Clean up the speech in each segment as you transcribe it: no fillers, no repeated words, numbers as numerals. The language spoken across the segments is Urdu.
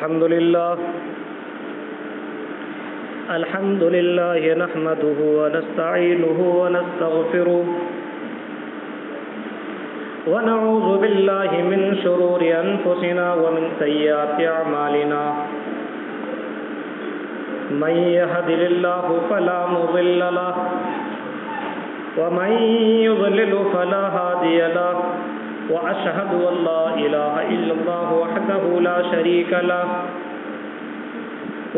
الحمد لله نحمده ونستعينه ونستغفره ونعوذ بالله من شرور أنفسنا ومن سيئات أعمالنا من يهده الله فلا مضل له ومن يضلل فلا هادي له وأشهد أن لا إله إلا الله وحده لا شريك له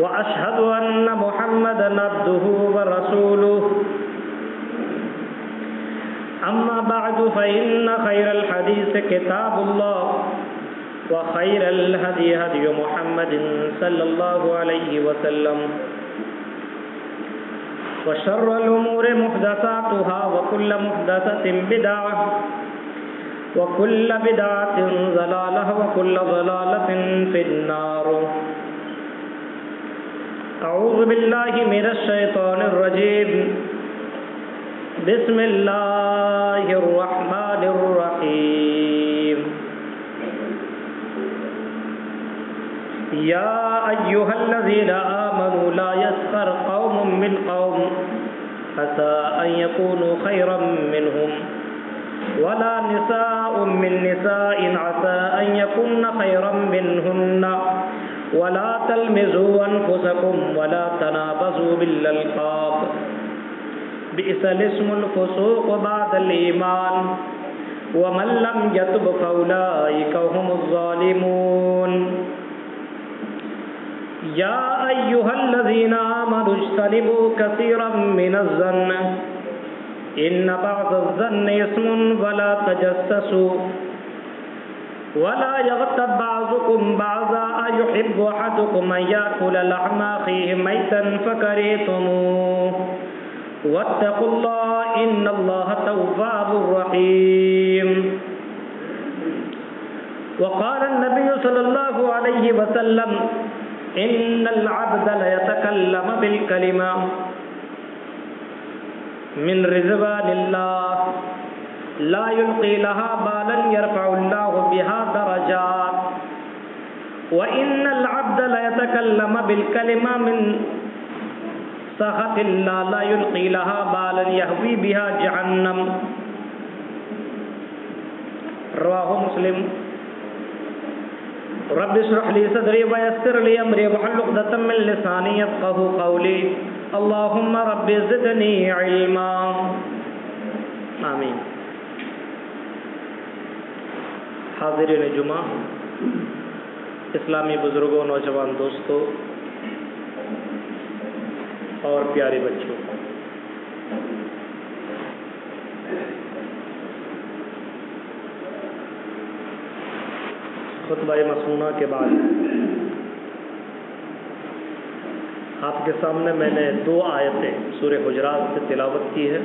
وأشهد أن محمدا عبده ورسوله أما بعد فإن خير الحديث كتاب الله وخير الهدي هدي محمد صلى الله عليه وسلم وشر الأمور محدثاتها وكل محدثة بدعة وكل بدعة ضلالة وكل ضلالة في النار. أعوذ بالله من الشيطان الرجيم. بسم الله الرحمن الرحيم. يا أيها الذين آمنوا لا يسخر قوم من قوم عسى أن يكونوا خيرا منهم ولا نساء من نساء عسى أن يكون خيرا منهن ولا تلمزوا أنفسكم ولا تنابزوا بالألقاب بئس الاسم الفسوق بعد الإيمان ومن لم يتب فأولئك هم الظالمون. يا أيها الذين آمنوا اجتنبوا كثيرا من الظن إن بعض الظن اسم ولا تجسسوا ولا يغتب بعضكم بعضا أيحب أحدكم أن يأكل لحم أخيه ميتا فكرهتموه واتقوا الله إن الله تواب رحيم. وقال النبي صلى الله عليه وسلم إن العبد ليتكلم بالكلمة من رضوان الله لا يلقي لها بالا يرفع الله بها درجات وإن العبد ليتكلم بالكلمة من سخط الله لا يلقي لها بالا يهوي بها جهنم. رواه مسلم. رب اشرح لي صدري ويسر لي امري واحلل عقدة من لساني يفقهوا قولي. اللهم رب زدني علما. آمین. حاضرین جمعہ، اسلامی بزرگوں، نوجوان دوستوں اور پیارے بچوں، خطبہ مسنونہ کے بعد آپ کے سامنے میں نے 2 آیتیں سورہ حجرات سے تلاوت کی ہے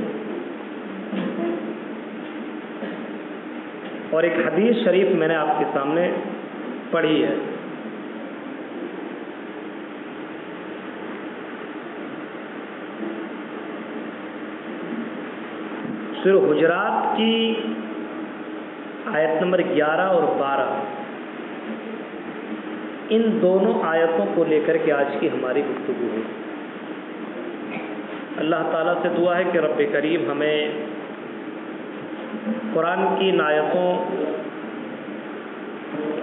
اور ایک حدیث شریف میں نے آپ کے سامنے پڑھی ہے. سورہ حجرات کی آیت نمبر 11 اور 12، ان دونوں آیتوں کو لے کر کے آج کی ہماری گفتگو ہے. اللہ تعالیٰ سے دعا ہے کہ رب کریم ہمیں قرآن کی ان آیتوں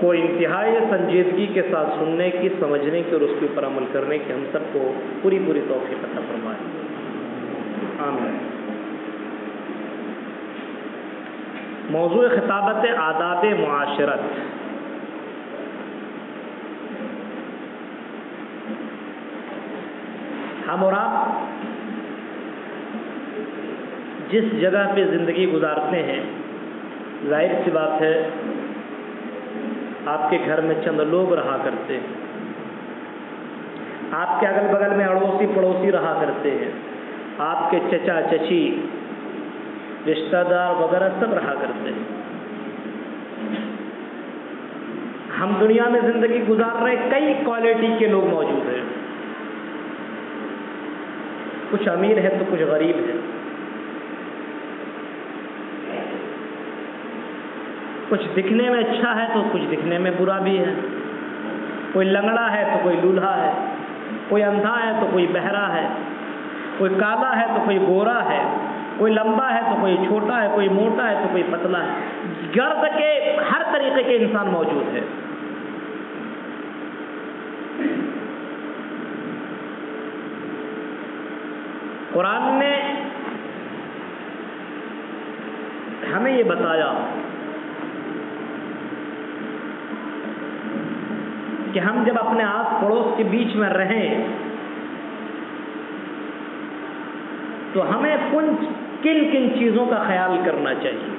کو انتہائی سنجیدگی کے ساتھ سننے کی، سمجھنے کی اور اس کے اوپر عمل کرنے کی ہم سب کو پوری توفیق عطا فرمائے. آمین. موضوع خطابت آداب معاشرت. ہم اور آپ جس جگہ پہ زندگی گزارتے ہیں، ظاہر سی بات ہے آپ کے گھر میں چند لوگ رہا کرتے ہیں، آپ کے اگل بغل میں اڑوسی پڑوسی رہا کرتے ہیں، آپ کے چچا چچی رشتہ دار وغیرہ سب رہا کرتے ہیں. ہم دنیا میں زندگی گزار رہے کئی کوالٹی کے لوگ موجود ہیں. کچھ امیر ہے تو کچھ غریب ہے، کچھ دکھنے میں اچھا ہے تو کچھ دکھنے میں برا بھی ہے، کوئی لنگڑا ہے تو کوئی لولہا ہے، کوئی اندھا ہے تو کوئی بہرا ہے، کوئی کالا ہے تو کوئی گورا ہے، کوئی لمبا ہے تو کوئی چھوٹا ہے، کوئی موٹا ہے تو کوئی پتلا ہے۔ گرد کے ہر طریقے کے انسان موجود ہے۔ قرآن نے ہمیں یہ بتایا کہ ہم جب اپنے آس پڑوس کے بیچ میں رہیں تو ہمیں کن کن چیزوں کا خیال کرنا چاہیے۔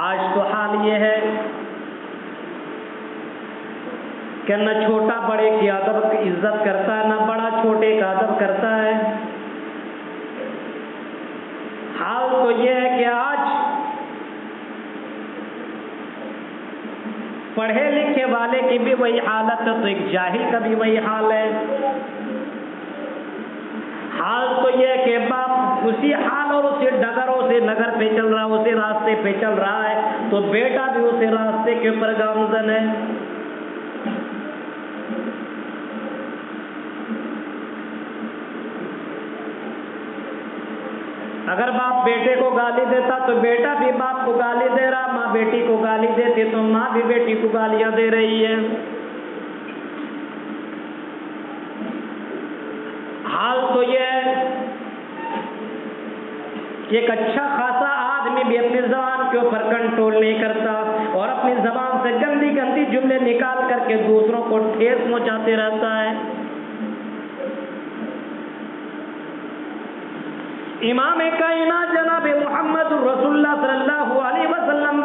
آج تو حال یہ ہے کہ نہ چھوٹا بڑے کی ادب کی عزت کرتا ہے، نہ بڑا چھوٹے کا ادب کرتا ہے۔ حال تو یہ ہے کہ آج پڑھے لکھے والے کی بھی وہی حالت ہے تو ایک جاہل کا بھی وہی حال ہے۔ حال تو یہ ہے کہ باپ اسی حال اور اسی ڈگروں سے نگر پہ چل رہا ہے، اسی راستے پہ چل رہا ہے تو بیٹا بھی اسی راستے کے اوپر گامزن ہے۔ اگر باپ بیٹے کو گالی دیتا تو بیٹا بھی باپ کو گالی دے رہا، ماں بیٹی کو گالی دیتی تو ماں بھی بیٹی کو گالیاں دے رہی ہے۔ حال تو یہ ہے کہ ایک اچھا خاصا آدمی بھی اپنی زبان کے اوپر کنٹرول نہیں کرتا اور اپنی زبان سے گندی گندی جملے نکال کر کے دوسروں کو ٹھیس پہنچاتے رہتا ہے۔ امام کائنات جناب محمد رسول اللہ صلی اللہ علیہ وسلم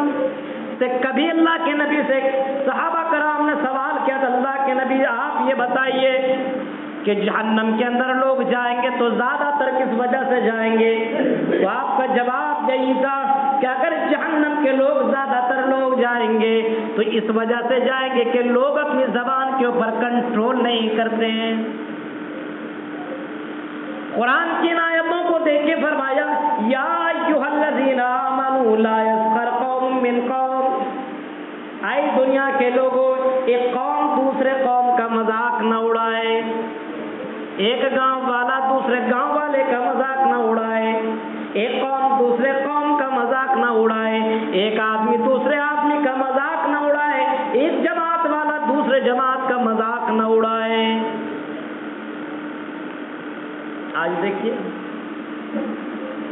سے کبھی اللہ کے نبی سے صحابہ کرام نے سوال کیا کہ اللہ کے نبی آپ یہ بتائیے کہ جہنم کے اندر لوگ جائیں گے تو زیادہ تر کس وجہ سے جائیں گے؟ تو آپ کا جواب یہی تھا کہ اگر جہنم کے لوگ زیادہ تر لوگ جائیں گے تو اس وجہ سے جائیں گے کہ لوگ اپنی زبان کے اوپر کنٹرول نہیں کرتے ہیں۔ قرآن کی ان آیتوں کو دیکھ کے فرمایا یا ایھا الذین آمنوا لا یسخر قوم من قوم، اے دنیا کے لوگوں ایک قوم دوسرے قوم کا مذاق نہ اڑائے، ایک گاؤں والا دوسرے گاؤں والے کا مذاق نہ اڑائے، ایک قوم دوسرے قوم کا مذاق نہ اڑائے، ایک آدمی دوسرے آدمی کا مذاق نہ اڑائے، ایک جماعت والا دوسرے جماعت کا مذاق نہ اڑائے۔ آج دیکھیے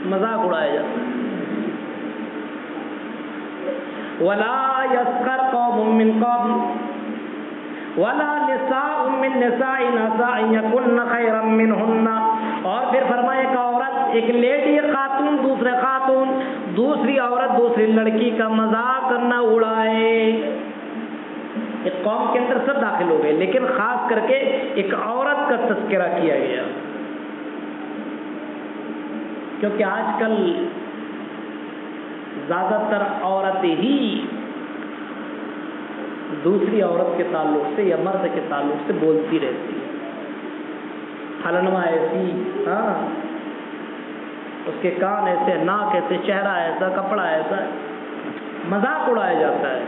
مذاق اڑایا جاتا ہے۔ وَلَا يَسْخَرْ قَوْمٌ مِّن قَوْمٍ وَلَا نِسَاءٌ مِّن نِّسَاءٍ عَسَىٰ أَن يَكُنَّ خَيْرًا مِّنْهُنَّ، اور پھر فرمایا ایک عورت، ایک لیڈی خاتون دوسرے خاتون دوسری عورت دوسری لڑکی کا مذاق نہ اڑائے۔ ایک قوم کے اندر سب داخل ہو گئے لیکن خاص کر کے ایک عورت کا تذکرہ کیا گیا، کیونکہ آج کل زیادہ تر عورتیں ہی دوسری عورت کے تعلق سے یا مرد کے تعلق سے بولتی رہتی ہے، پھلنوا ایسی، ہاں اس کے کان ایسے، ناک ایسے، چہرہ ایسا، کپڑا ایسا، مذاق اڑایا جاتا ہے۔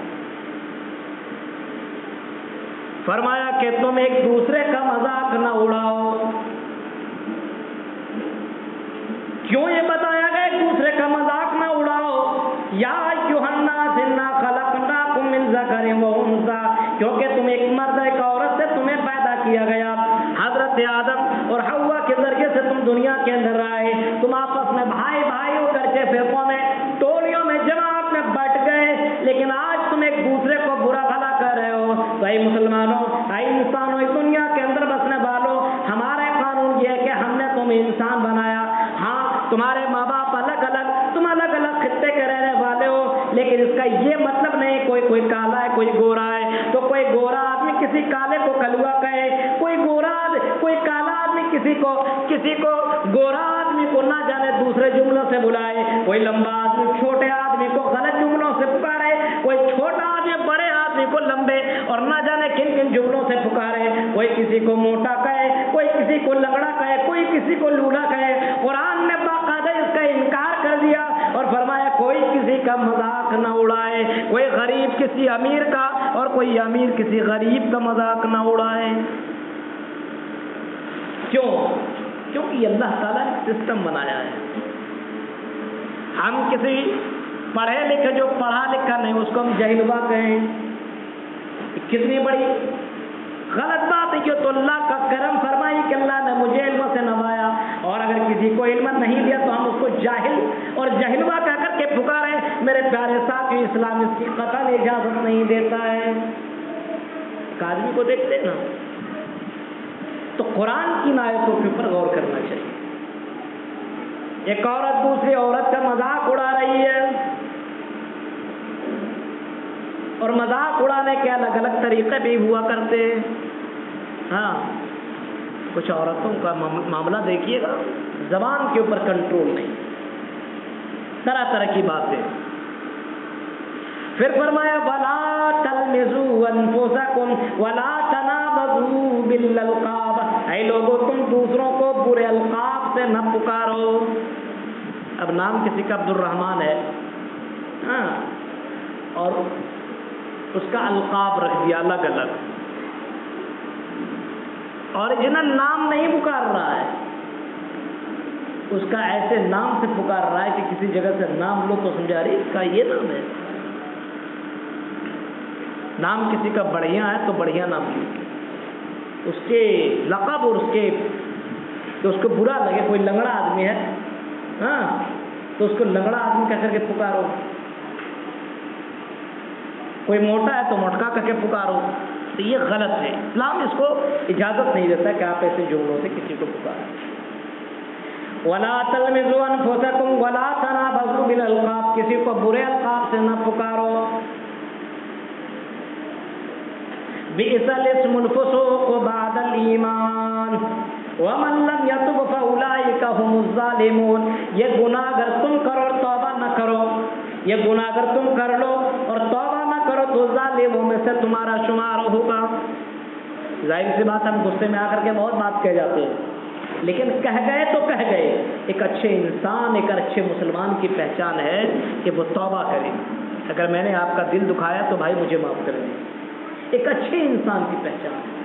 فرمایا کہ تم ایک دوسرے کا مذاق نہ اڑاؤ۔ کیوں یہ بتایا گیا ایک دوسرے کا مذاق نہ اڑاؤ؟ یا ایھا الناس انا خلقناکم من ذکر و انثی، کیونکہ تم ایک مرد ایک عورت سے تمہیں پیدا کیا گیا۔ حضرت آدم اور حوا کے ذریعے سے تم دنیا کے اندر آئے، تم آپس میں بھائی بھائی ہو کر کے فرقوں میں ٹولیوں میں جماعت میں بٹ گئے، لیکن آج تم ایک دوسرے کو برا بھلا کر رہے ہو۔ تو اے مسلمانوں، اے انسانوں، اس دنیا کے اندر بسنے والوں، ہمارا قانون یہ ہے کہ ہم نے تمہیں انسان بنایا۔ ہاں تمہارے ماں باپ الگ الگ، تم الگ الگ خطے کے رہنے والے ہو، لیکن اس کا یہ مطلب نہیں کوئی کالا ہے کوئی گورا ہے تو کوئی گورا آدمی کسی کالے کو کلوا کہے، کوئی کالا آدمی کسی کو گورا آدمی کو نہ جانے دوسرے جملوں سے بلائے، کوئی لمبا آدمی چھوٹے آدمی کو غلط جملوں سے پکارے، کوئی چھوٹا آدمی بڑے آدمی کو لمبے اور نہ جانے کن کن جملوں سے پکارے، کوئی کسی کو موٹا کہے، کوئی کسی کو لنگڑا کہے، کوئی کسی کو لولا کہے۔ قرآن نے باقاعدہ اس کا انکار کر دیا اور فرمایا کوئی کسی کا مذاق نہ اڑائے، کوئی غریب کسی امیر کا اور کوئی امیر کسی غریب کا مذاق نہ اڑائے۔ کیوں؟ کیونکہ اللہ تعالیٰ نے سسٹم بنایا ہے۔ ہم کسی پڑھے لکھے جو پڑھا لکھا نہیں اس کو ہم جہلوا کہیں، کتنی بڑی غلط بات ہے۔ یہ تو اللہ کا کرم فرمائی کہ اللہ نے مجھے علم سے نوازا، اور اگر کسی کو علم نہیں دیا تو ہم اس کو جاہل اور جہلوا کہہ کر کے پکارے۔ میرے پیارے ساتھی، اسلام اس کی قطعاً اجازت نہیں دیتا ہے۔ ایک آدمی کو دیکھتے نا تو قرآن کی آیتوں کے اوپر غور کرنا چاہیے۔ ایک عورت دوسری عورت کا مذاق اڑا رہی ہے، اور مذاق اڑانے کے الگ الگ طریقے بھی ہوا کرتے ہیں۔ ہاں، کچھ عورتوں کا معاملہ دیکھیے گا، زبان کے اوپر کنٹرول نہیں، طرح طرح کی باتیں۔ پھر فرمایا وَلَا تَلْمِزُوا أَنفُسَكُمْ وَلَا تَنَابَزُوا بِالْأَلْقَابِ، اے لوگوں تم دوسروں کو برے القاب سے نہ پکارو۔ اب نام کسی کا عبد الرحمن ہے، ہاں، اور اس کا القاب رکھ دیا الگ الگ، اوریجنل نام نہیں پکار رہا ہے، اس کا ایسے نام سے پکار رہا ہے کہ کسی جگہ سے نام لو تو سمجھا رہی اس کا یہ نام ہے۔ نام کسی کا بڑھیا ہے تو بڑھیا نام لو، اس کے لقب اور اس کے تو اس کو برا لگے۔ کوئی لنگڑا آدمی ہے، ہاں، تو اس کو لنگڑا آدمی کہہ کر کے پکارو، کوئی موٹا ہے تو موٹکا کر کے پکارو، تو یہ غلط ہے۔ اسلام اس کو اجازت نہیں دیتا کہ آپ ایسے جملوں سے کسی کو پکاریں۔ وَلَا تَلْمِزُوا أَنفُسَكُمْ وَلَا تَنَابَزُوا بِالْأَلْقَابِ، کسی کو برے القاب سے نہ پکارو۔ بِئْسَ الِاسْمُ الْفُسُوقُ بَعْدَ الْإِيمَانِ وَمَن لَّمْ يَتُبْ فَأُولَٰئِكَ هُمُ الظَّالِمُونَ، یہ گناہ اگر تم کرو اور توبہ نہ کرو، یہ گناہ اگر تم کر لو اور توبہ نہ کرو تو ظالموں میں سے تمہارا شمار ہوگا۔ ظاہر سی بات، ہم غصے میں آ کر کے بہت بات کہہ جاتے ہیں، لیکن کہہ گئے تو کہہ گئے۔ ایک اچھے انسان، ایک اچھے مسلمان کی پہچان ہے کہ وہ توبہ کرے۔ اگر میں نے آپ کا دل دکھایا تو بھائی مجھے معاف کر دیں، ایک اچھے انسان کی پہچان ہے۔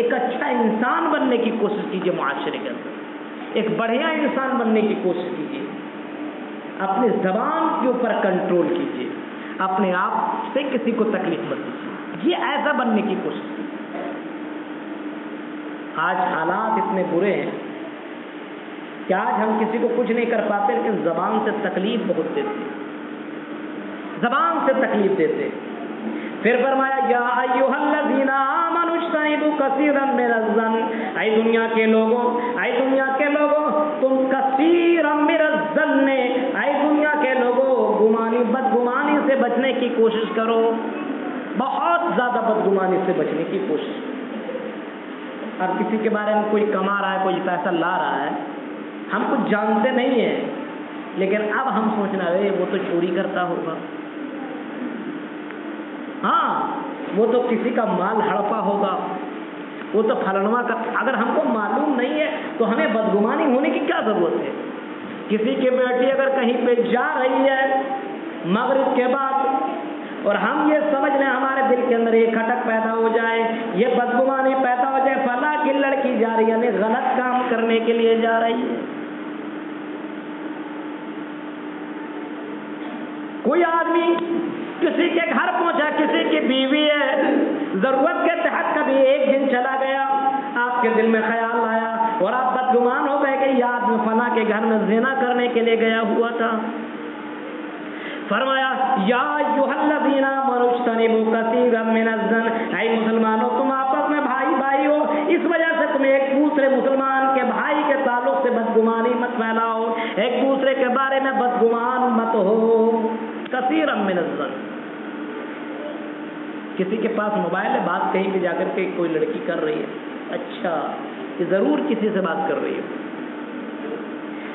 ایک اچھا انسان بننے کی کوشش کیجیے معاشرے کے اندر، ایک بڑھیا انسان بننے کی کوشش کیجیے، اپنی زبان کے اوپر کنٹرول کیجیے، اپنے آپ سے کسی کو تکلیف مت دیجیے، یہ ایسا بننے کی کوشش کیجیے۔ آج حالات اتنے برے ہیں کہ آج ہم کسی کو کچھ نہیں کر پاتے، لیکن زبان سے تکلیف بہت دیتے ہیں، زبان سے تکلیف دیتے ہیں۔ پھر فرمایا یا ایھا الذین آمنوا اجتنبوا کثیرا من الظن، اے دنیا کے لوگوں، اے دنیا کے لوگوں، تم کثیرا من الظن، اے دنیا کے لوگوں، بدگمانی سے بچنے کی کوشش کرو، بہت زیادہ بدگمانی سے بچنے کی کوشش کرو۔ اب کسی کے بارے میں کوئی کما رہا ہے، کوئی پیسہ لا رہا ہے، ہم کچھ جانتے نہیں ہیں، لیکن اب ہم سوچنا ہے وہ تو چوری کرتا ہوگا، ہاں وہ تو کسی کا مال ہڑپا ہوگا، وہ تو فلانواں کا۔ اگر ہم کو معلوم نہیں ہے تو ہمیں بدگمانی ہونے کی کیا ضرورت ہے؟ کسی کی بیٹی اگر کہیں پہ جا رہی ہے مغرب کے بعد اور ہم یہ سمجھ لیں، ہمارے دل کے اندر یہ کھٹک پیدا ہو جائے، یہ بدگمانی پیدا ہو جائے، فلاں کی لڑکی جا رہی ہے، یعنی غلط کام کرنے کے لیے جا رہی ہے۔ کوئی آدمی کسی کے گھر پہنچا، کسی کی بیوی ہے، ضرورت کے تحت کبھی ایک دن چلا گیا، آپ کے دل میں خیال آیا اور آپ بدگمان ہو گئے کہ یہ آدمی فلاں کے گھر میں زنا کرنے کے لیے گیا ہوا تھا۔ فرمایا یا ایھا الذین آمنوا اجتنبوا کثیرا من الظن، اے مسلمانوں تم آپس میں بھائی بھائی ہو، اس وجہ سے تم ایک دوسرے مسلمان کے بھائی کے تعلق سے بدگمانی مت پھیلاؤ، ایک دوسرے کے بارے میں بدگمان مت ہو۔ کثیرا من الظن، کسی کے پاس موبائل ہے، بات کہیں پہ جا کر کے کوئی لڑکی کر رہی ہے، اچھا یہ ضرور کسی سے بات کر رہی ہے۔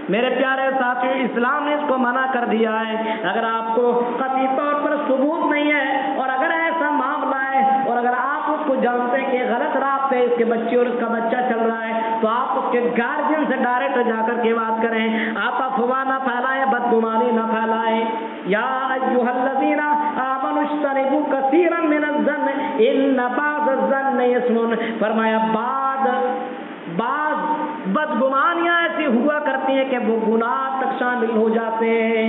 میرے پیارے ساتھیو، اسلام نے اس کو منع کر دیا ہے۔ اگر آپ کو قطعی طور پر ثبوت نہیں ہے اور اگر ایسا معاملہ ہے اور اگر آپ اس کو جانتے ہیں کہ غلط راہ پہ اس کے بچے اور اس کا بچہ چل رہا ہے، تو آپ اس کے گارجین سے ڈائریکٹ جا کر کے بات کریں. آپ افواہ نہ پھیلائیں, بدگمانی نہ پھیلائیں. یا ایھا الذین آمنوا اجتنبوا کثیرا من الظن ان بعض الظن اثم. فرمایا بعض بدگمانیاں ایسی ہوا کرتی ہیں کہ وہ گناہ تک شامل ہو جاتے ہیں.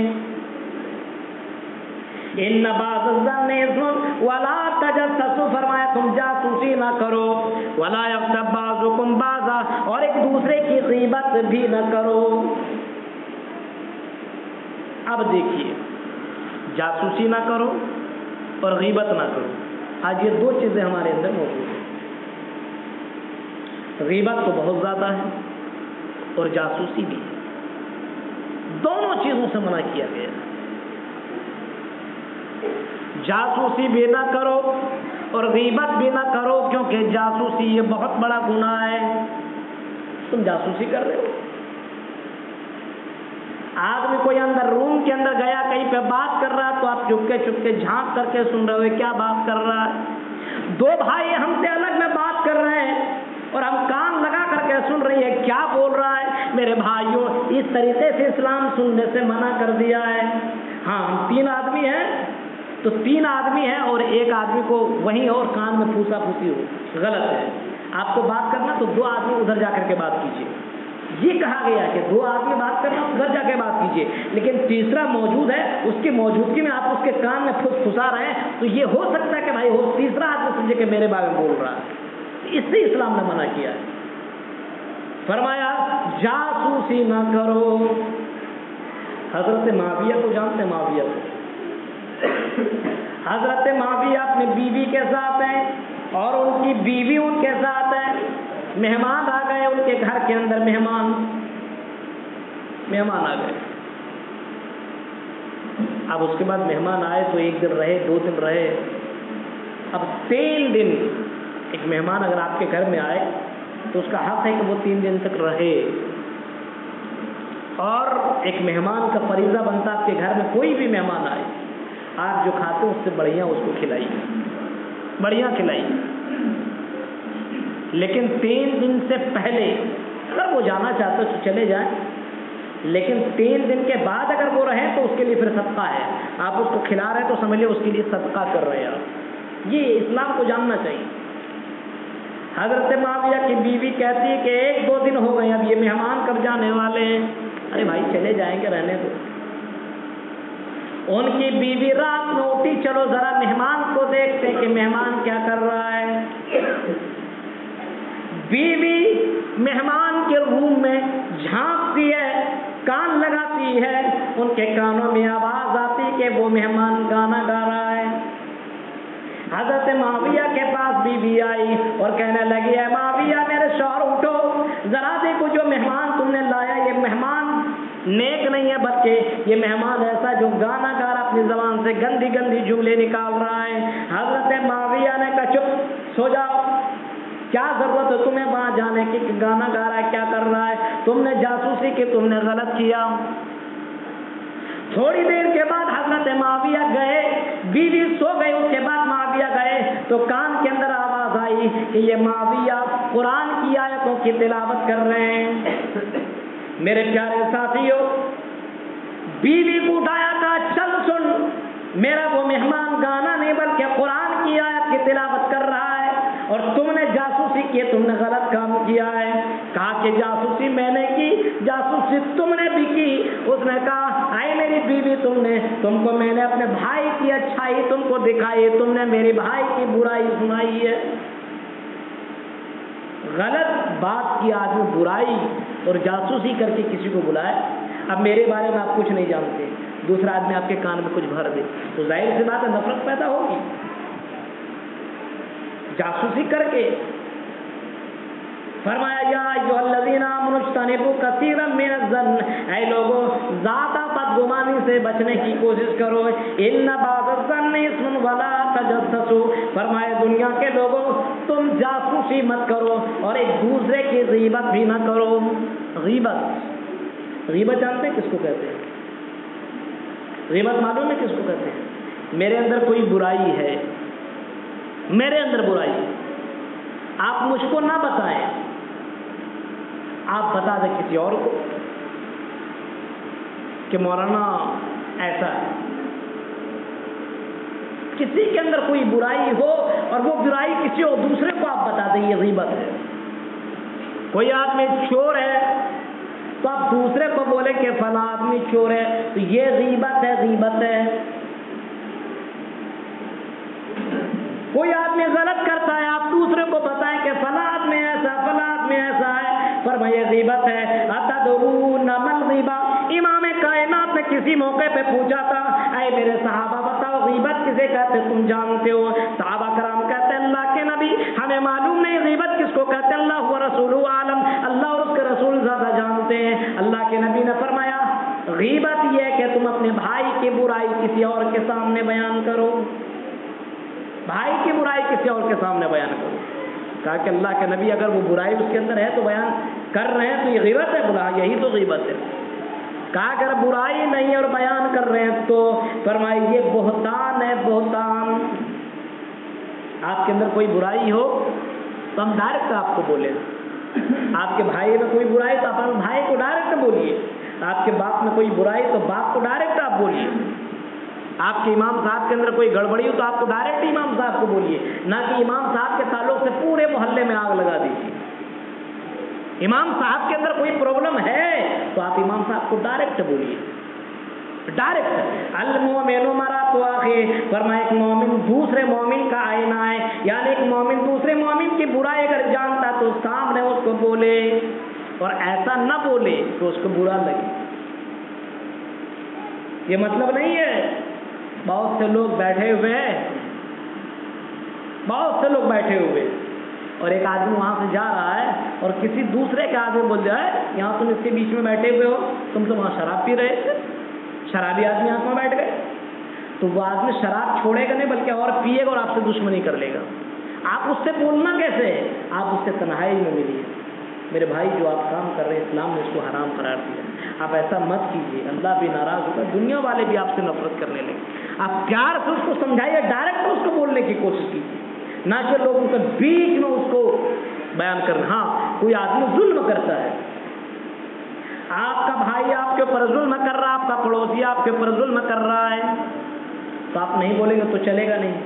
ان بعض الظن اثم ولا تجسسوا. فرمایا تم جاسوسی نہ کرو. ولا یغتب بعضکم بعضا, اور ایک دوسرے کی غیبت بھی نہ کرو. اب دیکھیے, جاسوسی نہ کرو اور غیبت نہ کرو. آج یہ دو چیزیں ہمارے اندر موجود ہیں. غیبت تو بہت زیادہ ہے اور جاسوسی بھی. دونوں چیزوں سے منع کیا گیا ہے. جاسوسی بھی نہ کرو اور غیبت بھی نہ کرو, کیونکہ جاسوسی یہ بہت بڑا گناہ ہے. تم جاسوسی کر رہے ہو. آدمی کوئی اندر روم کے اندر گیا, کہیں پہ بات کر رہا ہے تو آپ چپکے چپکے جھانک کر کے سن رہے ہو کیا بات کر رہا ہے. دو بھائی ہم سے الگ میں بات کر رہے ہیں اور ہم کان لگا کر کے سن رہی ہے کیا بول رہا ہے. میرے بھائیوں, اس طریقے سے اسلام سننے سے منع کر دیا ہے. ہاں, ہم 3 آدمی ہیں تو 3 آدمی ہیں اور ایک آدمی کو وہیں اور کان میں پھوسا پھوسی ہو, غلط ہے. آپ کو بات کرنا تو 2 آدمی ادھر جا کر کے بات کیجیے. یہ کہا گیا کہ 2 آدمی بات کرنا ادھر جا کے بات کیجیے, لیکن تیسرا موجود ہے, اس کی موجودگی میں آپ اس کے کان میں پھسا رہے ہیں تو یہ ہو سکتا ہے کہ بھائی ہو تیسرا آدمی سمجھے کہ میرے بارے میں بول رہا ہے. اس سے اسلام نے منع کیا ہے. فرمایا جاسوسی نہ کرو. حضرت معاویہ کو جانتے ہیں؟ معاویہ کو, حضرت معاویہ اپنی بیوی کے ساتھ ہیں اور ان کی بیوی ان کے ساتھ ہے. مہمان آ گئے ان کے گھر کے اندر, مہمان آ گئے. اب اس کے بعد مہمان آئے تو 1 دن رہے, 2 دن رہے. اب 3 دن ایک مہمان اگر آپ کے گھر میں آئے تو اس کا حق ہے کہ وہ 3 دن تک رہے. اور ایک مہمان کا فریضہ بنتا ہے آپ کے گھر میں کوئی بھی مہمان آئے, آپ جو کھاتے ہیں اس سے بڑھیا اس کو کھلائیے, بڑھیا کھلائیے. لیکن 3 دن سے پہلے اگر وہ جانا چاہتے تو چلے جائیں, لیکن 3 دن کے بعد اگر وہ رہیں تو اس کے لیے پھر صدقہ ہے. آپ اس کو کھلا رہے ہیں تو سمجھ لیں اس کے لیے صدقہ کر رہے ہیں آپ. یہ اسلام کو جاننا چاہیے. حضرت معاویہ کی بیوی کہتی ہے کہ 1-2 دن ہو گئے, اب یہ مہمان کب جانے والے ہیں. ارے بھائی چلے جائیں گے, رہنے دو. ان کی بیوی رات میں اٹھی, چلو ذرا مہمان کو دیکھتے کہ مہمان کیا کر رہا ہے. بیوی مہمان کے روم میں جھانکتی ہے, کان لگاتی ہے, ان کے کانوں میں آواز آتی کہ وہ مہمان گانا گا رہا ہے. حضرت معاویہ کے پاس بیوی آئی اور کہنے لگی, اے معاویہ میرے شوہر اٹھو, ذرا دیکھو جو مہمان تم نے لایا یہ مہمان نیک نہیں ہے, بلکہ یہ مہمان ایسا جو گانا گا رہا, اپنی زبان سے گندی گندی جملے نکال رہا ہے. حضرت معاویہ نے کہا چپ, سو جاؤ, کیا ضرورت ہے تمہیں وہاں جانے کی, گانا گا رہا ہے, کیا کر رہا ہے, تم نے جاسوسی کی, تم نے غلط کیا. تھوڑی دیر کے بعد حضرت معاویہ گئے, بیوی سو گئی, اس کے بعد معاویہ گئے تو کان کے اندر آواز آئی کہ یہ معاویہ قرآن کی آیتوں کی تلاوت کر رہے ہیں. میرے پیارے ساتھیوں, بیوی کو اٹھایا تھا, چل سن, میرا وہ مہمان گانا نہیں بلکہ قرآن کی آیت کی تلاوت کر رہا ہے اور تم نے جاسوسی کی, تم نے غلط کام کیا ہے. کہا کہ جاسوسی میں نے کی, جاسوسی تم نے بھی کی. اس نے کہا اے میری بیوی, تم کو میں نے اپنے بھائی کی اچھائی تم کو دکھائی, تم نے میرے بھائی کی برائی سنائی ہے. غلط بات کی آدمی برائی اور جاسوسی کر کے کسی کو بلائے, اب میرے بارے میں آپ کچھ نہیں جانتے, دوسرا آدمی آپ کے کان میں کچھ بھر دے تو ظاہر سی بات ہے نفرت پیدا ہوگی. جاسوسی کر کے فرمایا یا ایھا الذین آمنوا اجتنبوا کثیرا من الظن, اے لوگوں زیادہ بدگمانی سے بچنے کی کوشش کرو. ان بعض الظن اثم ولا تجسسوا, فرمایا دنیا کے لوگوں تم جاسوسی مت کرو اور ایک دوسرے کی غیبت بھی نہ کرو. غیبت جانتے ہیں کس کو کہتے ہیں؟ غیبت معلوم ہے کس کو کہتے ہیں؟ میرے اندر کوئی برائی ہے, میرے اندر برائی, آپ مجھ کو نہ بتائیں, آپ بتا دیں کسی اور کو کہ مولانا ایسا ہے، کسی کے اندر کوئی برائی ہو اور وہ برائی کسی اور دوسرے کو آپ بتا دیں، یہ غیبت ہے۔ کوئی آدمی چور ہے تو آپ دوسرے کو بولیں کہ فلاں آدمی چور ہے، تو یہ غیبت ہے، غیبت ہے۔ کوئی آدمی غلط کرتا ہے، آپ دوسرے کو بتائیں کہ فلاں آدمی ایسا، فلاں آدمی ایسا ہے، فرمایا یہ غیبت ہے۔ اتدرون ما الغیبہ، امام کائنات نے کسی موقع پہ پوچھا تھا، اے میرے صحابہ بتاؤ غیبت کسے کہتے تم جانتے ہو؟ صحابہ کرام کہتے ہیں اللہ کے نبی ہمیں معلوم نہیں غیبت کس کو کہتے ہیں، اللہ و رسول عالم، اللہ اور اس کے رسول زیادہ جانتے ہیں۔ اللہ کے نبی نے فرمایا غیبت یہ ہے کہ تم اپنے بھائی کی برائی کسی اور کے سامنے بیان کرو، بھائی کی برائی کسی اور کے سامنے بیان کرو۔ کہا کہ اللہ کے نبی اگر وہ برائی اس کے اندر ہے تو بیان کر رہے ہیں تو یہ غیبت ہے، بلا یہی تو غیبت ہے۔ کہا اگر برائی نہیں اور بیان کر رہے ہیں تو فرمائی یہ بہتان ہے، بہتان۔ آپ کے اندر کوئی برائی ہو تو ہم ڈائریکٹ آپ کو بولیں، آپ کے بھائی میں کوئی برائی تو آپ بھائی کو ڈائریکٹ بولیے، آپ کے باپ میں کوئی برائی تو باپ کو ڈائریکٹ آپ بولیے، آپ کے امام صاحب کے اندر کوئی گڑبڑی ہو تو آپ کو ڈائریکٹ امام صاحب کو بولیے، نہ کہ امام صاحب کے تعلق سے پورے محلے میں آگ لگا دیجیے۔ امام صاحب کے اندر کوئی پرابلم ہے تو آپ امام صاحب کو ڈائریکٹ بولیے، ڈائریکٹ۔ المومن مرآۃ اخیہ، فرمایا ایک مومن دوسرے مومن کا آئینہ ہے، یعنی ایک مومن دوسرے مومن کی برائی اگر جانتا تو سامنے اس کو بولے، اور ایسا نہ بولے تو اس کو برا لگے۔ یہ مطلب نہیں ہے بہت سے لوگ بیٹھے ہوئے ہیں، بہت سے لوگ بیٹھے ہوئے اور ایک آدمی وہاں سے جا رہا ہے اور کسی دوسرے کے آدمی بول جائے یہاں تم اس کے بیچ میں بیٹھے ہوئے ہو، تم تو وہاں شراب پی رہے تھے، شرابی آدمی یہاں بیٹھ گئے، تو وہ آدمی شراب چھوڑے گا نہیں بلکہ اور پیے گا اور آپ سے دشمنی کر لے گا۔ آپ اس سے بولنا کیسے؟ آپ اس سے تنہائی میں ملیے، میرے بھائی جو آپ کام کر رہے ہیں اسلام نے اس کو حرام قرار دیا، آپ ایسا مت کیجیے، اللہ بھی ناراض ہوگا، دنیا والے بھی آپ سے نفرت کرنے لگے۔ آپ پیار سے اس کو سمجھائیے، ڈائریکٹ اس کو بولنے کی کوشش کیجیے، نہ کہ لوگوں کے بیچ میں اس کو بیان کرنا۔ ہاں کوئی آدمی ظلم کرتا ہے، آپ کا بھائی آپ کے اوپر ظلم کر رہا ہے، آپ کا پڑوسی آپ کے اوپر ظلم کر رہا ہے، تو آپ نہیں بولیں گے تو چلے گا نہیں۔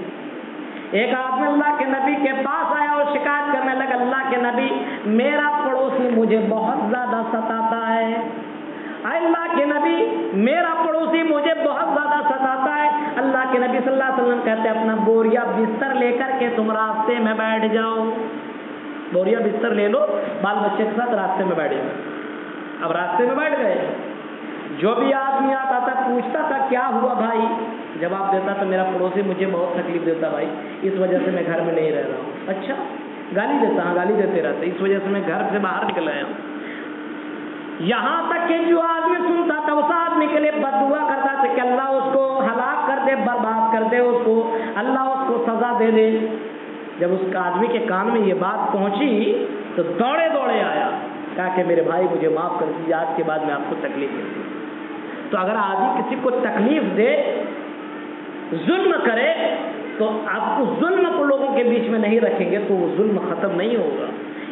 ایک آدمی اللہ کے نبی کے پاس آیا اور شکایت کرنے لگا، اللہ کے نبی میرا پڑوسی مجھے بہت زیادہ ستاتا ہے، اللہ کے نبی میرا پڑوسی مجھے بہت زیادہ ستاتا ہے۔ اللہ کے نبی صلی اللہ علیہ وسلم کہتے ہیں اپنا بوریا بستر لے کر کے تم راستے میں بیٹھ جاؤ، بوریا بستر لے لو، بال بچے کے ساتھ راستے میں بیٹھ جاؤ۔ اب راستے میں بیٹھ گئے، جو بھی آدمی آتا تھا پوچھتا تھا کیا ہوا بھائی، جواب دیتا تھا میرا پڑوسی مجھے بہت تکلیف دیتا بھائی، اس وجہ سے میں گھر میں نہیں رہ رہا ہوں۔ اچھا گالی دیتا؟ ہاں گالی دیتے رہتے، اس وجہ سے میں گھر سے باہر نکل آیا ہوں۔ یہاں تک کہ جو آدمی سنتا تھا اس آدمی کے لیے بد دعا کرتا تھا کہ اللہ اس کو ہلاک کر دے، برباد کر دے، اس کو اللہ اس کو سزا دے دے۔ جب اس آدمی کے کان میں یہ بات پہنچی تو دوڑے دوڑے آیا، کہا کہ میرے بھائی مجھے معاف کر دیجیے، آج کے بعد میں آپ کو تکلیف دے دوں۔ تو اگر آدمی کسی کو تکلیف دے، ظلم کرے، تو آپ اس ظلم کو لوگوں کے بیچ میں نہیں رکھیں گے تو وہ ظلم ختم نہیں ہوگا۔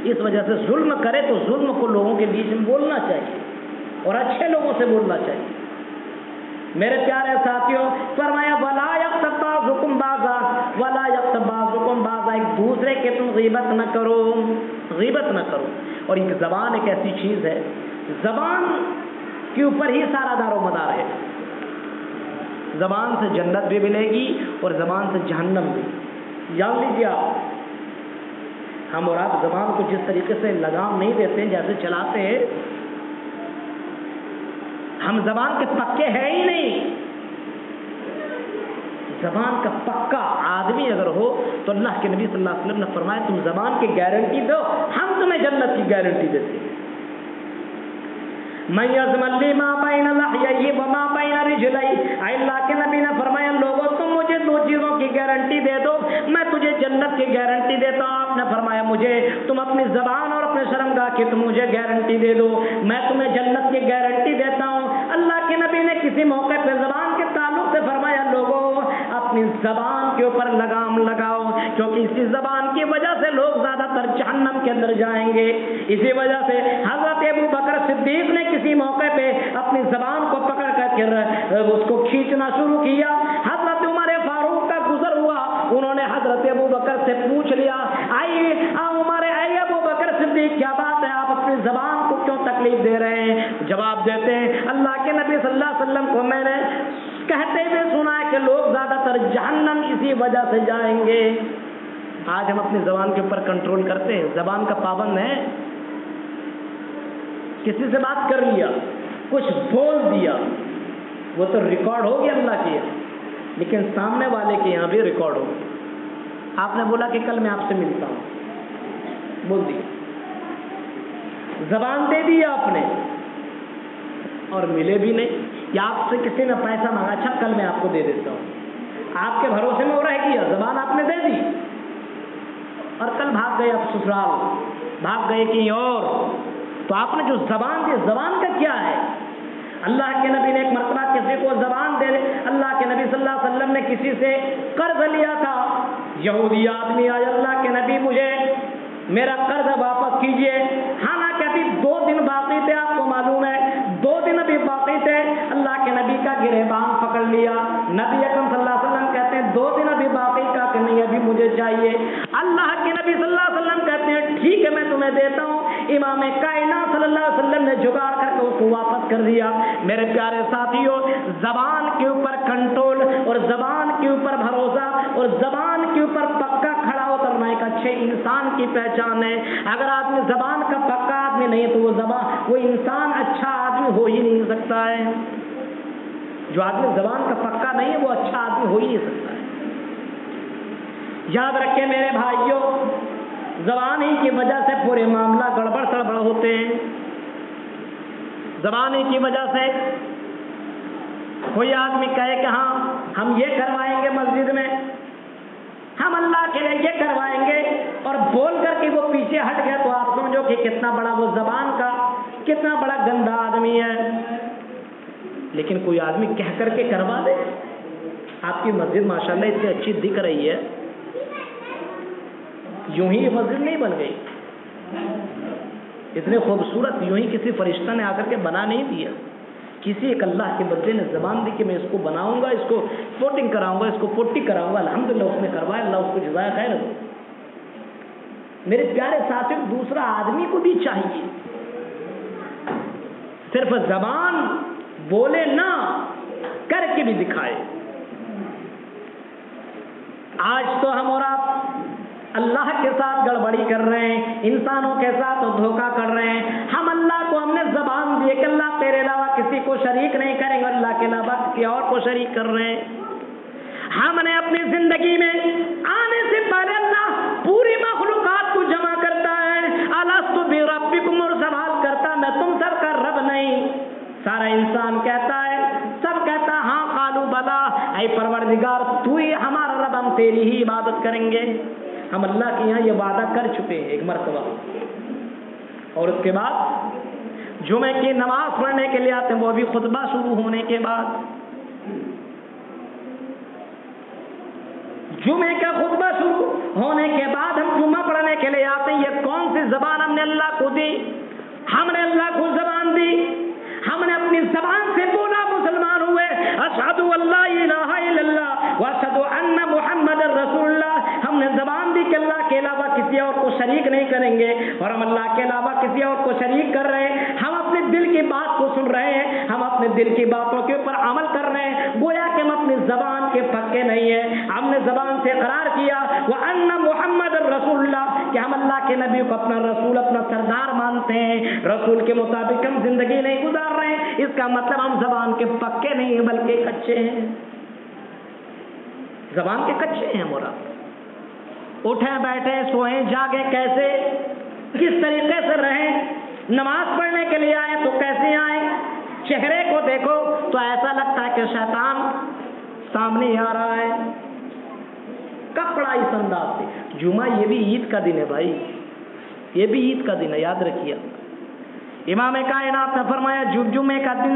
اس وجہ سے ظلم کرے تو ظلم کو لوگوں کے بیچ میں بولنا چاہیے اور اچھے لوگوں سے بولنا چاہیے۔ میرے پیارے ساتھیوں، فرمایا ولا یغتب بعضکم بعضا ولا یغتب بعضکم بعضا، ایک دوسرے کے تم غیبت نہ کرو، غیبت نہ کرو۔ اور ایک زبان ایک ایسی چیز ہے، زبان کے اوپر ہی سارا دار و مدار ہے۔ زبان سے جنت بھی ملے گی اور زبان سے جہنم بھی۔ جان لیجیے آپ، ہم اور آپ زبان کو جس طریقے سے لگام نہیں دیتے جیسے چلاتے ہیں، ہم زبان کے پکے ہیں ہی نہیں۔ زبان کا پکا آدمی اگر ہو تو اللہ کے نبی صلی اللہ علیہ وسلم نے فرمایا تم زبان کی گارنٹی دو، ہم تمہیں جنت کی گارنٹی دیتے ہیں۔ من یضمن لی ما بین لحییہ وما بین رجلیہ، اللہ کے نبی نے فرمایا لوگوں تم مجھے دو چیزوں کی گارنٹی دے دو، میں تجھے جنت کی گارنٹی دیتا ہوں۔ آپ نے فرمایا مجھے تم اپنی زبان اور اپنے شرمگاہ کی تم مجھے گارنٹی دے دو، میں تمہیں جنت کی گارنٹی دیتا ہوں۔ اللہ کے نبی نے کسی موقع پہ زبان کے تعلق سے فرمایا لوگوں اپنی زبان کے اوپر لگام لگاؤ، کیونکہ اسی زبان کی وجہ سے لوگ زیادہ تر جہنم کے اندر جائیں گے۔ اسی وجہ سے حضرت ابو بکر صدیق نے کسی موقع پہ اپنی زبان کو پکڑ کر کے اس کو کھینچنا شروع کیا۔ حضرت عمر فاروق کا گزر ہوا، انہوں نے حضرت ابو بکر سے پوچھ لیا، آئیے عمر، اے ابو بکر صدیق، کیا بات ہے، آپ اپنی زبان کو کیوں تکلیف دے رہے ہیں؟ جواب دیتے ہیں، اللہ کے نبی صلی اللہ علیہ وسلم کو میں نے کہتے ہوئے سنا ہے کہ لوگ زیادہ تر جہنم اسی وجہ سے جائیں گے۔ آج ہم اپنی زبان کے اوپر کنٹرول کرتے ہیں، زبان کا پابند ہے۔ کسی سے بات کر لیا، کچھ بول دیا، وہ تو ریکارڈ ہو گیا اللہ کے یہاں، لیکن سامنے والے کے یہاں بھی ریکارڈ ہو۔ آپ نے بولا کہ کل میں آپ سے ملتا ہوں، بول دیا، زبان دے دی آپ نے اور ملے بھی نہیں، یا آپ سے کسی نے پیسہ مانگا، اچھا کل میں آپ کو دے دیتا ہوں، آپ کے بھروسے میں وہ رہ گیا، زبان آپ نے دے دی اور کل بھاگ گئے آپ سسرال، بھاگ گئے کہیں اور، تو آپ نے جو زبان دی، زبان کا کیا ہے؟ اللہ کے نبی نے ایک مرتبہ کسی کو زبان دے، اللہ کے نبی صلی اللہ علیہ وسلم نے کسی سے قرض لیا تھا، یہودی آدمی آیا، اللہ کے نبی مجھے میرا قرض واپس کیجئے، حالانکہ ابھی 2 دن باقی تھے، آپ کو معلوم ہے 2 دن ابھی باقی تھے، اللہ کے نبی کا گریبان پکڑ لیا، نبی اکرم صلی اللہ علیہ وسلم کہتے ہیں 2 دن ابھی باقی کا کہ نہیں ابھی مجھے چاہیے، اللہ کے نبی صلی اللہ علیہ وسلم کہتے ہیں ٹھیک ہے میں تمہیں دیتا ہوں، امام کائنات صلی اللہ علیہ وسلم نے جگاڑ کر کے اس کو واپس کر دیا۔ میرے پیارے ساتھیوں، زبان کے اوپر کنٹرول اور زبان کے اوپر بھروسہ اور زبان کے اوپر پکا کھڑا اترنا ایک اچھے انسان کی پہچان ہے۔ اگر آدمی زبان کا پکا آدمی نہیں ہے تو وہ انسان اچھا آدمی ہو ہی نہیں سکتا ہے۔ جو آدمی زبان کا پکا نہیں ہے وہ اچھا آدمی ہو ہی نہیں سکتا ہے۔ یاد رکھیں میرے بھائیوں، زبان ہی کی وجہ سے پورے معاملہ گڑبڑ سڑبڑ ہوتے ہیں۔ زبان ہی کی وجہ سے کوئی آدمی کہے کہ ہاں ہم یہ کروائیں گے مسجد میں، ہم اللہ کے لیے یہ کروائیں گے، اور بول کر کے وہ پیچھے ہٹ گیا، تو آپ سمجھو کہ کتنا بڑا وہ زبان کا کتنا بڑا گندا آدمی ہے۔ لیکن کوئی آدمی کہہ کر کے کروا دے، آپ کی مسجد ماشاءاللہ اتنی اچھی دکھ رہی ہے، یوں ہی یہ مسجد نہیں بن گئی، اتنے خوبصورت یوں ہی کسی فرشتہ نے آ کر کے بنا نہیں دیا، کسی ایک اللہ کے بندے نے زبان دی کہ میں اس کو بناؤں گا، اس کو پوٹنگ کراؤں گا، اس کو پوٹی کراؤں گا، الحمدللہ اس نے کروایا، اللہ اس کو جزائے خیر دے۔ میرے پیارے ساتھیوں، دوسرا آدمی کو بھی چاہیے صرف زبان بولے نہ، کر کے بھی دکھائے۔ آج تو ہم اور آپ اللہ کے ساتھ گڑبڑی کر رہے ہیں، انسانوں کے ساتھ دھوکہ کر رہے ہیں۔ ہم اللہ کو ہم نے زبان دی کہ اللہ تیرے علاوہ کسی کو شریک نہیں کریں گے، اللہ کے علاوہ کسی اور کو شریک کر رہے ہیں۔ ہم نے اپنی زندگی میں آنے سے پہلے اللہ پوری مخلوقات کو جمع کرتا ہے، الست بربکم، اور سوال کرتا میں تم سب کا رب نہیں؟ سارا انسان کہتا ہے، سب کہتا ہے ہاں قالوا بلا، اے پروردگار تو ہی ہمارا رب، ہم تیری ہی عبادت کریں گے۔ ہم اللہ کے یہاں یہ وعدہ کر چکے ہیں ایک مرتبہ، اور اس کے بعد جمعے کی نماز پڑھنے کے لیے آتے ہیں، وہ بھی خطبہ شروع ہونے کے بعد، جمعے کا خطبہ شروع ہونے کے بعد ہم جمعہ پڑھنے کے لیے آتے ہیں۔ یہ کون سی زبان ہم نے اللہ کو دی؟ ہم نے اللہ کو زبان دی، ہم نے اپنی زبان سے بولا، مسلمان ہوئے، اشہد ان لا الہ الا اللہ واشہد ان محمد رسول اللہ۔ ہم نے زبان دی کہ اللہ کے علاوہ کسی اور کو شریک نہیں کریں گے، اور ہم اللہ کے علاوہ کسی اور کو شریک کر رہے ہیں۔ ہم اپنے دل کی بات کو سن رہے ہیں، ہم اپنے دل کی باتوں کے اوپر عمل کر رہے ہیں، گویا کہ ہم اپنی زبان کے پکے نہیں ہیں۔ ہم نے زبان سے اقرار کیا وَأَنَّ محمد رسول اللہ، کہ ہم اللہ کے نبی کو اپنا رسول، اپنا سردار مانتے ہیں، رسول کے مطابق ہم زندگی نہیں گزار رہے ہیں۔ اس کا مطلب ہم زبان کے پکے نہیں ہیں بلکہ کچے ہیں، زبان کے کچے ہیں۔ ہم اور آپ اٹھیں بیٹھیں سوئیں جاگیں کیسے، کس طریقے سے رہیں، نماز پڑھنے کے لیے آئیں تو کیسے آئیں، چہرے کو دیکھو تو ایسا لگتا ہے کہ شیطان سامنے آ رہا ہے، کپڑا اس انداز سے۔ جمعہ یہ بھی عید کا دن ہے بھائی، یہ بھی عید کا دن ہے، یاد رکھیے۔ امام کائنات نے فرمایا جمعے کا دن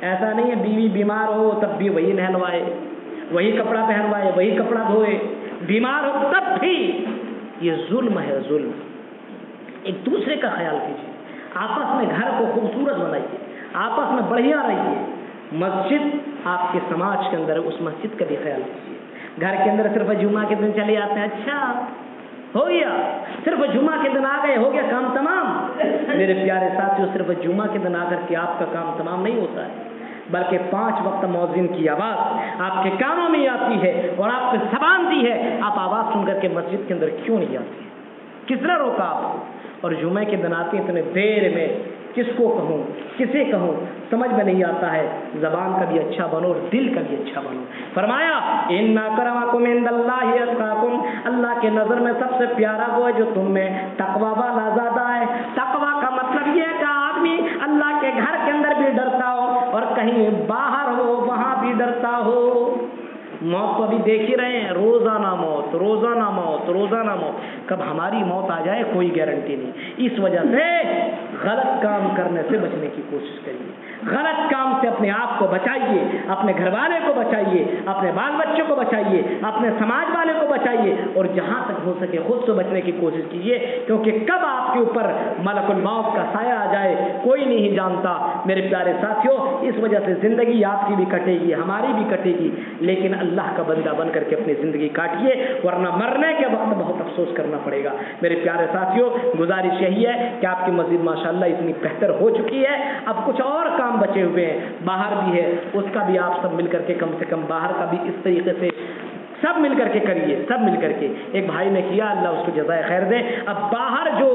ایسا نہیں ہے بیوی بیمار ہو تب بھی وہی نہلوائے, وہی کپڑا پہنوائے, وہی کپڑا دھوئے, بیمار ہو تب بھی. یہ ظلم ہے, ظلم. ایک دوسرے کا خیال کیجیے, آپس میں گھر کو خوبصورت بنائیے, آپس میں بڑھیا رہیے. مسجد آپ کے سماج کے اندر, اس مسجد کا بھی خیال کیجیے. گھر کے اندر صرف جمعہ کے دن چلے آتے ہیں, اچھا ہو گیا, صرف جمعہ کے دن آ گئے, ہو گیا کام تمام. میرے پیارے ساتھیوں, صرف جمعہ کے دن آ کر کے آپ کا کام تمام نہیں ہوتا ہے, بلکہ 5 وقت مؤذن کی آواز آپ کے کانوں میں آتی ہے اور آپ پہ زبان دی ہے. آپ آواز سن کر کے مسجد کے اندر کیوں نہیں آتے؟ کس نے روکا آپ کو؟ اور جمعے کے دن آتے ہیں اتنے دیر میں, کس کو کہوں کسے کہوں سمجھ میں نہیں آتا ہے. زبان کا بھی اچھا بنو اور دل کا بھی اچھا بنو. فرمایا ان اکرمکم عند اللہ اتقاکم, اللہ کے نظر میں سب سے پیارا وہ ہے جو تم میں تقوی والا زیادہ ہے. تقوی کا مطلب یہ ہے کہ آدمی اللہ کے گھر کے اندر بھی ڈرتا ہو اور کہیں باہر ہو وہاں بھی ڈرتا ہو. موت تو ابھی دیکھ ہی رہے ہیں, روزانہ موت, روزانہ موت, روزانہ موت. کب ہماری موت آ جائے کوئی گارنٹی نہیں. اس وجہ سے غلط کام کرنے سے بچنے کی کوشش کریے, غلط کام سے اپنے آپ کو بچائیے, اپنے گھر والے کو بچائیے, اپنے بال بچوں کو بچائیے, اپنے سماج والے کو بچائیے, اور جہاں تک ہو سکے خود سے بچنے کی کوشش کیجیے, کیونکہ کب آپ کے اوپر ملک الموت کا سایہ آ جائے کوئی نہیں جانتا. میرے پیارے ساتھیوں, اس وجہ سے زندگی آپ کی بھی کٹے گی, ہماری بھی کٹے گی, لیکن اللہ کا بندہ بن کر کے اپنی زندگی کاٹیے, ورنہ مرنے کے وقت بہت افسوس کرنا پڑے گا. میرے پیارے ساتھیوں, گزارش یہی ہے کہ آپ کی مسجد ماشاءاللہ اتنی بہتر ہو چکی ہے, اب کچھ اور کام بچے ہوئے ہیں, باہر بھی ہے, اس کا بھی آپ سب مل کر کے کم سے کم باہر کا بھی اس طریقے سے سب مل کر کے کریے, سب مل کر کے. ایک بھائی نے کیا, اللہ اس کو جزائے خیر دے. اب باہر جو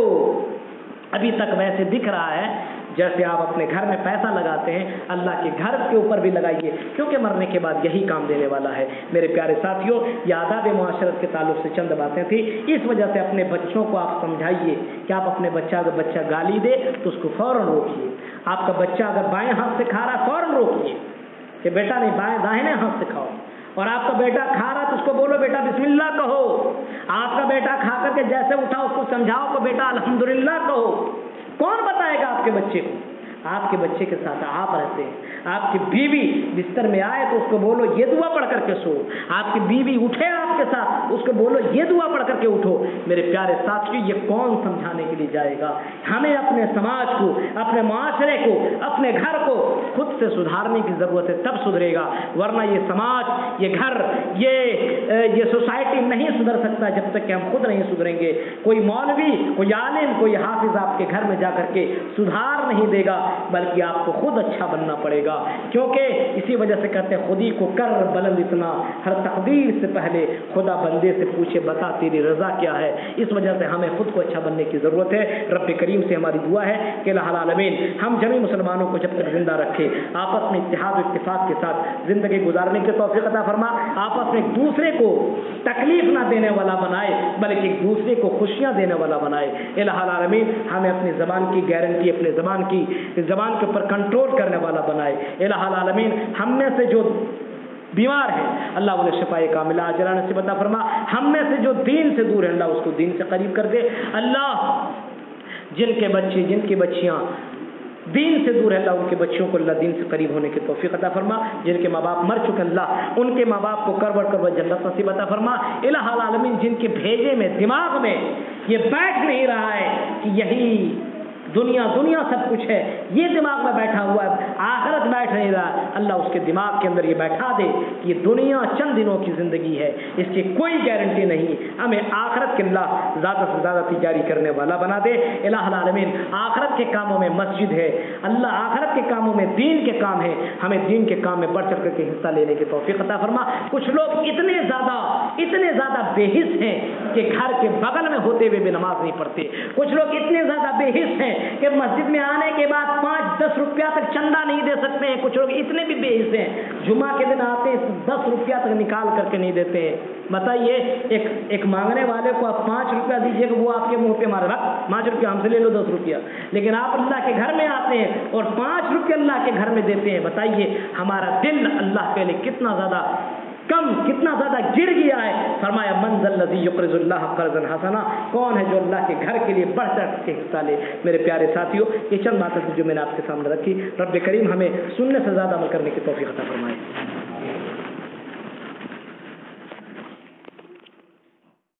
ابھی تک ویسے دکھ رہا ہے, جیسے آپ اپنے گھر میں پیسہ لگاتے ہیں, اللہ کے گھر کے اوپر بھی لگائیے, کیونکہ مرنے کے بعد یہی کام دینے والا ہے. میرے پیارے ساتھیوں, یہ آداب معاشرت کے تعلق سے چند باتیں تھیں. اس وجہ سے اپنے بچوں کو آپ سمجھائیے کہ آپ اپنے اگر بچہ گالی دے تو اس کو فوراً روکیے. آپ کا بچہ اگر بائیں ہاتھ سے کھا رہا فوراً روکیے کہ بیٹا نہیں, بائیں داہنے ہاتھ سے کھاؤ. اور آپ کا بیٹا کھا رہا تو اس کو بولو بیٹا بسم اللہ کہو. آپ کا بیٹا کھا کر کے جیسے اٹھا اس کو سمجھاؤ کہ بیٹا الحمدللہ کہو. کون بتائے گا آپ کے بچے کو؟ آپ کے بچے کے ساتھ آپ رہتے ہیں. آپ کی بیوی بستر میں آئے تو اس کو بولو یہ دعا پڑھ کر کے سو. آپ کی بیوی اٹھے آپ کے ساتھ, اس کو بولو یہ دعا پڑھ کر کے اٹھو. میرے پیارے ساتھیوں, یہ کون سمجھانے کے لیے جائے گا؟ ہمیں اپنے سماج کو, اپنے معاشرے کو, اپنے گھر کو خود سے سدھارنے کی ضرورت ہے, تب سدھرے گا. ورنہ یہ سماج, یہ گھر, یہ سوسائٹی نہیں سدھر سکتا جب تک کہ ہم خود نہیں سدھریں گے. کوئی مولوی, کوئی عالم, کوئی حافظ آپ کے گھر میں جا کر کے سدھار نہیں دے گا, بلکہ آپ کو خود اچھا بننا پڑے گا. کیونکہ اسی وجہ سے کہتے ہیں خودی کو کر بلند اتنا, ہر تقدیر سے پہلے خدا بندے سے پوچھے بتا تیری رضا کیا ہے. اس وجہ سے ہمیں خود کو اچھا بننے کی ضرورت ہے. رب کریم سے ہماری دعا ہے کہ الہ العالمین ہم جمی مسلمانوں کو جب تک زندہ رکھے آپس میں اتحاد و اتفاق کے ساتھ زندگی گزارنے کی توفیق عطا فرما. آپس میں ایک دوسرے کو تکلیف نہ دینے والا بنائے, بلکہ ایک دوسرے کو خوشیاں دینے والا بنائے. الہ العالمین ہمیں اپنی زبان کی گارنٹی, اپنے زبان کے اوپر کنٹرول کرنے والا بنائے. الہ العالمین ہم میں سے جو بیمار ہے اللہ انہیں شفائے کاملہ عاجلہ نصیب عطا فرما. ہم میں سے جو دین سے دور ہے اللہ اس کو دین سے قریب کر دے. اللہ جن کے بچے, جن کی بچیاں دین سے دور ہے اللہ ان کے بچوں کو اللہ دین سے قریب ہونے کی توفیق عطا فرما. جن کے ماں باپ مر چکے اللہ ان کے ماں باپ کو کربٹ جنت نصیب عطا فرما. الہ العالمین جن کے بھیجے میں, دماغ میں یہ بیٹھ نہیں رہا ہے کہ یہی دنیا سب کچھ ہے, یہ دماغ میں بیٹھا ہوا ہے, آخرت بیٹھ نہیں رہا, اللہ اس کے دماغ کے اندر یہ بیٹھا دے کہ یہ دنیا چند دنوں کی زندگی ہے, اس کی کوئی گارنٹی نہیں. ہمیں آخرت کے اللہ زیادہ سے زیادہ تجاری کرنے والا بنا دے. الہ العالمین آخرت کے کاموں میں مسجد ہے اللہ, آخرت کے کاموں میں دین کے کام ہے, ہمیں دین کے کام میں بڑھ چڑھ کر کے حصہ لینے کی توفیق عطا فرما. کچھ لوگ اتنے زیادہ بے حس ہیں کہ گھر کے بغل میں ہوتے ہوئے بھی نماز نہیں پڑھتے. کچھ لوگ اتنے زیادہ بے حس ہیں کہ مسجد میں آنے کے بعد 5-10 روپیہ تک چندہ نہیں دے سکتے ہیں. کچھ لوگ اتنے بھی بے حس ہیں, جمعہ کے دن آتے ہیں 10 روپیہ تک نکال کر کے نہیں دیتے ہیں. بتائیے ایک مانگنے والے کو آپ 5 روپیہ دیجیے کہ وہ آپ کے منہ پہ مارے, رکھ 5 روپیہ ہم سے لے لو 10 روپیہ. لیکن آپ اللہ کے گھر میں آتے ہیں اور 5 روپیہ اللہ کے گھر میں دیتے ہیں. بتائیے ہمارا دل اللہ کے لیے کتنا زیادہ کم کتنا زیادہ گر گیا ہے. فرمایا من ذا الذی یقرض اللہ قرضا حسنا, کون ہے جو اللہ کے گھر کے لیے بڑھ چڑھ کے حصہ لے. میرے پیارے ساتھیوں, یہ چند باتیں جو میں نے آپ کے سامنے رکھی. رب کریم ہمیں سننے سے زیادہ عمل کرنے کی توفیق عطا فرمائے.